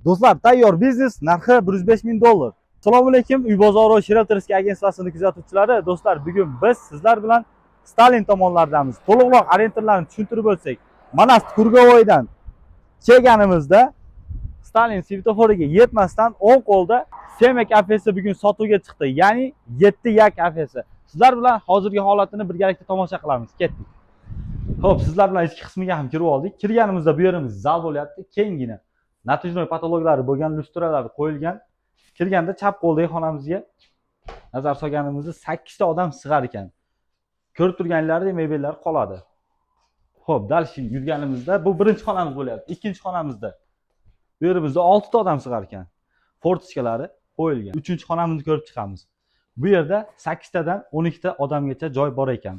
Do'stlar, tayyor biznes narxi $105,000. Assalomu alaykum, Uy bozori Sheralterski agentsiyasining kuzatuvchilari. Do'stlar, bugun biz sizlar bilan Stalin tomonlaridamiz. To'liqroq orientirlarni tushuntirib o'tsak, mana Kurgovoydan kelganimizda Stalin svetoforga yetmasdan 10 qo'lda Sema kafesi bugun sotuvga chiqdi. Ya'ni 7 yak kafesi. Sizlar bilan hozirgi holatini birgalikda tomosha qilamiz. Ketdik. Xo'p, sizlar bilan ichki qismiga ham kirib oldik. Kirganimizda bu yerimiz zal bo'lyapti, kengina. Natijnoy patologlar bo'lgan lustralar qo'yilgan. Kirganda chap qo'ldagi xonamizga nazar solganimizda 8 ta odam sig'ar ekan. Ko'rib turganlaridek mebellar qoladi. Xo'p, dalshi yurganimizda bu birinchi xonamiz bo'lyapti. Ikkinchi xonamizda bu yerimizda 6 ta odam sig'ar ekan. Fortichkalari qo'yilgan. Uchinchi xonamizni ko'rib chiqamiz. Bu yerda 8 tadan 12 ta odamgacha joy bor ekan.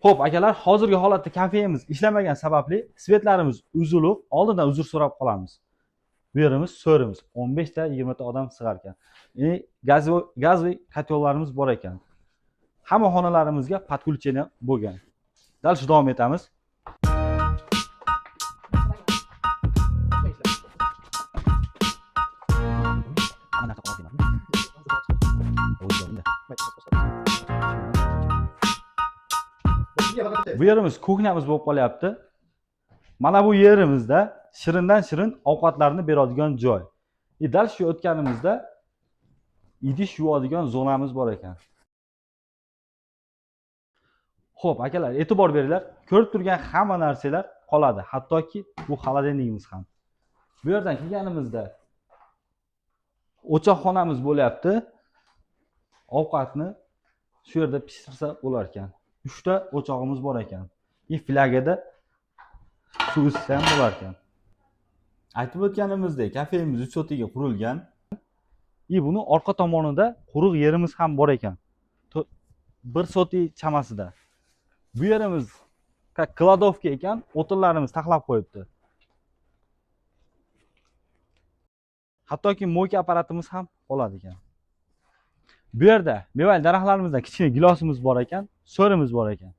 Xo'p, akalar, hozirgi holatda kafemiz ishlamagan sababli svetlarimiz uzilib, oldindan uzr so'rab qolamiz. Bu yerimiz so'rimiz 15 ta 20 ta odam sig'ar ekan. Gazli kotellarimiz bor ekan. Hamma xonalarimizga podключение bo'lgan. Dalsh davom etamiz. Bu yerimiz kuxnyamiz bo'lib qolyapti. Mana bu yerimizda shirindan shirin ovqatlarni beradigan joy. Dal shu o'tganimizda idish yuvadigan zonamiz bor ekan. Xo'p, akalar, e'tibor beringlar. Ko'rib turgan hamma narsalar qoladi, hattoki bu xolodilnikimiz ham. Bu yerdan kelganimizda o'choqxonamiz bo'lyapti. Ovqatni shu yerda pishirsa bo'lar ekan. 3 ta o'chog'imiz bor ekan. Flagada suv isitsa ham bo'lar ekan. Aytib o'tganimizdek, kafemiz 3 sotiga qurilgan. Buni orqa tomonida quruq yerimiz ham bor ekan. 1 soti chamasida. Bu yerimiz kladovka ekan, o'tinlarimiz taxlab qo'yibdi. Hattoki mo'yka apparatimiz ham qoladi ekan. Bu yerda mevali daraxtlarimizdan kichkina gilosimiz bor ekan, so'rimiz bor ekan.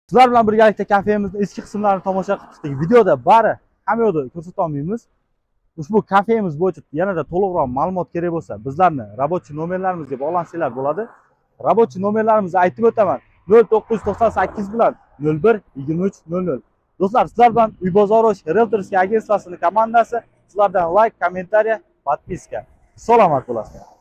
Sizlar bilan birgalikda kafemizning ichki qismlarini tomosha qilib chiqdik. Videoda bari hamma yo'da ko'rsata olmaymiz. Ushbu kafemiz bo'yicha yanada to'liqroq ma'lumot kerak bo'lsa, bizlarni rabochiy nomerlarimizga bog'lansanglar bo'ladi. Rabochiy nomerlarimizni aytib o'taman. 0998 bilan 012300. Do'stlar, sizlar bilan Uy bozori Sheralterski agentsiyasining komandasi. Sizlardan like, kommentariya, podpiska. Salomat bo'lasizlar.